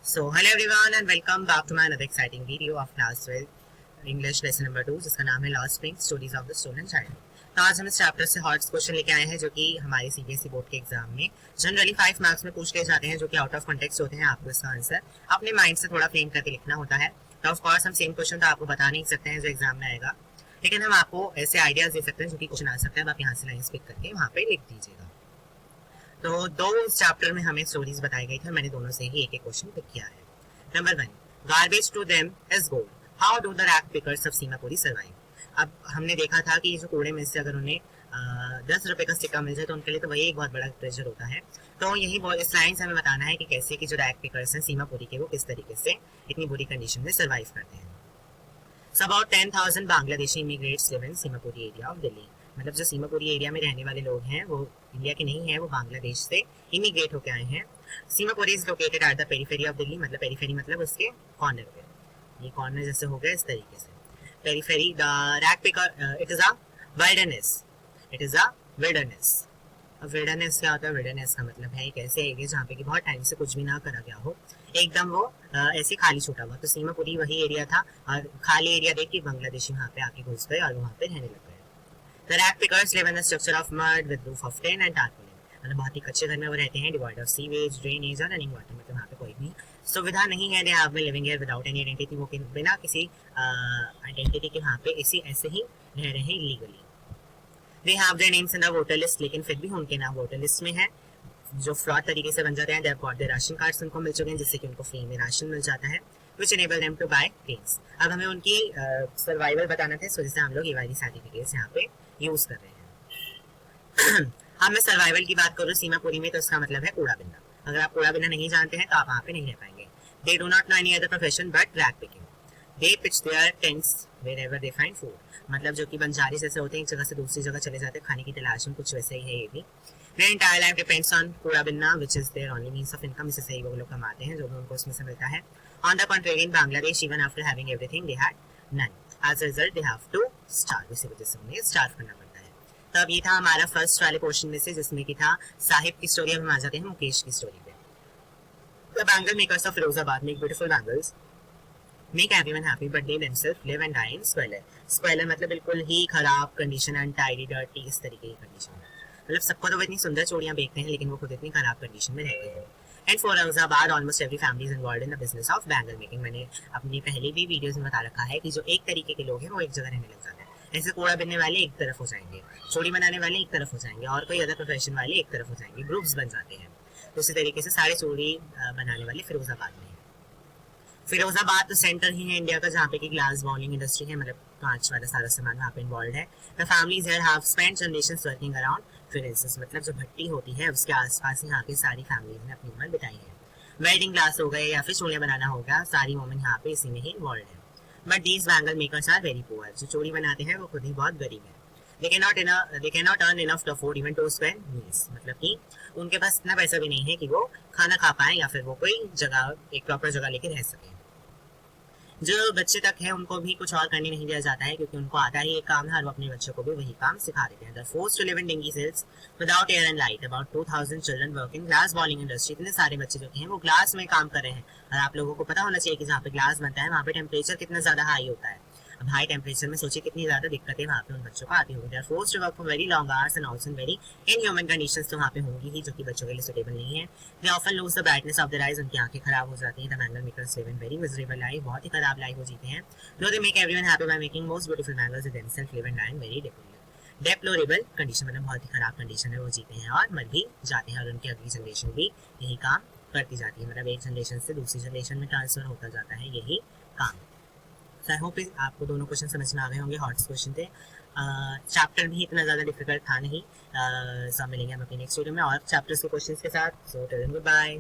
So hello everyone and welcome back to my another exciting video of class 12 English lesson number 2 जिसका नाम है Lost Spring Stories of the Stolen Child। तो आज हम इस chapter से हॉट क्वेश्चन लेके आए हैं जो कि हमारे सीबीएसई बोर्ड के एग्जाम में जनरली 5 मार्क्स में पूछ लिए जाते हैं, जो कि आउट ऑफ कॉन्टेक्स्ट होते हैं। आपको इसका आंसर अपने माइंड से थोड़ा फ्रेम करके लिखना होता है। तो ऑफ कोर्स हम सेम क्वेश्चन तो आपको बता नहीं सकते हैं जो एग्जाम में आएगा, लेकिन हम आपको ऐसे आइडियाज दे सकते हैं जो कि क्वेश्चन आ सकता है। आप यहाँ से लाइन्स पिक करके वहाँ पे लिख दीजिएगा। तो दो चैप्टर में हमें स्टोरीज बताई गई थी, मैंने दोनों से ही एक एक क्वेश्चन पिक किया है। Number 1, garbage to them is gold, how do the rag pickers of Seemapuri survive. अब हमने देखा था कि जो कूड़े में से अगर उन्हें 10 रुपए का सिक्का मिल जाए तो उनके लिए तो वही एक बहुत बड़ा ट्रेजर होता है। तो यही इस लाइन से हमें बताना है कि कैसे कि जो रैग पिकर्स हैं सीमापुरी के, वो किस तरीके से इतनी बुरी कंडीशन में सर्वाइव करते हैं। So about 10,000 Bangladeshi immigrants live in Seemapuri area of Delhi. मतलब जो सीमापुरी एरिया में रहने वाले लोग हैं वो इंडिया के नहीं है, वो बांग्लादेश से इमिग्रेट होकर आए हैं। Seemapuri is located at the periphery of Delhi, मतलब पेरिफेरी मतलब उसके कॉर्नर पे, ये कॉर्नर जैसे हो गया इस तरीके से periphery. The rag picker it is a wilderness, it is a wilderness. अब विल्डरनेस क्या होता है? विल्डरनेस का मतलब है एक ऐसे एरिया जहाँ पे कि बहुत टाइम से कुछ भी ना करा गया हो, एकदम वो ऐसे खाली छूटा हुआ। तो सीमापुरी वही एरिया था और खाली एरिया देख के बांग्लादेशी वहाँ पे आके घुस गए और वहाँ पे रहने लग गए। The rag pickers live in a structure of mud with roof of tin and tarpaulin। मतलब बहुत ही कच्चे घर में वो रहते हैं, डिवाइड ऑफ सीवेज, ड्रेनेज और रनिंग वाटर। मतलब वहाँ पे कोई भी सुविधा नहीं है। They have been living here without any identity, वो बिना किसी आइडेंटिटी के वहाँ पे ऐसे ही रह रहे हैं illegally. They have their names in the voter list, लेकिन फिर भी उनके नाम वोटर लिस्ट में है, जो फ्रॉड तरीके से बन जाते हैं। They have got their ration cards, उनको मिल चुके हैं जिससे कि उनको फ्री में राशन मिल जाता है, which enable them to buy grains। अब हमें उनकी सर्वाइवल बताना था, इस वजह से हम लोग ये वाली सारी डिटेल्स यहाँ पे यूज कर रहे हैं। अब मैं सर्वाइवल की बात करूँ सीमापुरी में, तो इसका मतलब है कूड़ा बिनना। अगर आप कूड़ा बिनना नहीं जानते हैं तो आप वहाँ पे नहीं रह पाएंगे। They do not know any other profession but rag picking. They pitch their tents wherever they find food। मतलब जो कि बंजारी जैसे होते हैं, एक जगह से दूसरी जगह चले जाते हैं खाने की तलाश में, कुछ वैसे ही है ये भी। Their entire life depends on कूड़ा बिनना, which is their only means of income। इससे सही वो लोग कमाते हैं, जो भी उनको उसमें से मिलता है। On the contrary, in Bangladesh, even after having everything, they had none। As a result, they have to starve। इसी वजह से उन्हें starve करना पड़ता है। तो अब ये था हमारा फर्स्ट वाले पोर्शन में से, जिसमें कि था साहिब की स्टोरी। अब हम आ जाते हैं मुकेश की स्टोरी पे। The bangle makers of Firozabad make beautiful bangles, make everyone happy, but they themselves live and die in squalor। Squalor मतलब बिल्कुल ही खराब कंडीशन, अनटाइडी, डर्टी, इस तरीके की कंडीशन है। मतलब सबको तो वो इतनी सुंदर चूड़ियां बेचते हैं, लेकिन वो खुद इतनी खराब कंडीशन में रहते हैं। And Firozabad almost every family is involved in the business of bangle making. मैंने अपनी पहले भी वीडियोस में बता रखा है कि जो एक तरीके के लोग हैं वो एक जगह रहने लग जाते हैं। ऐसे कूड़ा बिनने वाले एक तरफ हो जाएंगे, चूड़ी बनाने वाले एक तरफ हो जाएंगे, और कोई अदर प्रोफेशन वाले एक तरफ हो जाएंगे, ग्रुप्स बन जाते हैं। तो इसी तरीके से सारे चूड़ी बनाने वाले फिरोजाबाद में। फिरोजाबाद तो सेंटर ही है इंडिया का, जहाँ पे की ग्लास बॉलिंग इंडस्ट्री है, मतलब कांच वाला सारा सामान वहाँ पे इन्वॉल्व है। The families here have spent generations working around furnaces. मतलब जो भट्टी होती है उसके आसपास ही यहाँ की सारी फैमिलीज ने अपनी उम्र बिताई है। वेडिंग ग्लास हो गए या फिर चूड़ियाँ बनाना हो गया, सारी वोमेन यहाँ पे इसी में ही इन्वॉल्व है। But these bangle makers are very poor. जो चूड़ी बनाते हैं वो खुद ही बहुत गरीब है। they cannot earn enough to afford even to spend meals। मतलब कि उनके पास इतना पैसा भी नहीं है कि वो खाना खा पाए या फिर वो कोई जगह, एक प्रॉपर जगह लेके रह सके। जो बच्चे तक है उनको भी कुछ और करने नहीं दिया जाता है, क्योंकि उनको आता ही एक काम है और वो अपने बच्चों को भी वही काम सिखा देते हैं। They're forced to live in dingy cells without air and light। About 2000 children work in glass balling industry। इतने सारे बच्चे जो हैं वो ग्लास में काम कर रहे हैं, और आप लोगों को पता होना चाहिए कि जहाँ पे ग्लास बनता है वहाँ पे टेम्परेचर कितना ज्यादा हाई होता है। अब हाई टेम्परेचर में सोचिए कितनी ज्यादा दिक्कतें वहाँ पे उन बच्चों को आती होंगी। They are forced to work for very long hours and also in very inhuman conditions। तो वहाँ पे होंगी ही, जो कि बच्चों के लिए सुटेबल नहीं है। They often lose the brightness of their eyes। उनकी आंखें खराब हो जाती हैं। The bangle makers live in very miserable life। बहुत ही खराब लाइफ हो जीते हैं। Though they make everyone happy by making most beautiful bangles, they themselves live and die in very deplorable condition। मतलब बहुत ही खराब कंडीशन में वो जीते हैं और मर भी जाते हैं, और उनकी अगली जनरेशन भी यही काम करती जाती है। मतलब एक जनरेशन से दूसरी जनरेशन में ट्रांसफर होता जाता है यही काम। So I hope आपको दोनों क्वेश्चन समझ में आ गए होंगे। हॉट क्वेश्चन थे, चैप्टर भी इतना ज़्यादा डिफिकल्ट था नहीं। सब मिलेंगे हम अपनी नेक्स्ट वीडियो में और चैप्टर्स के क्वेश्चंस के साथ। So till then good bye.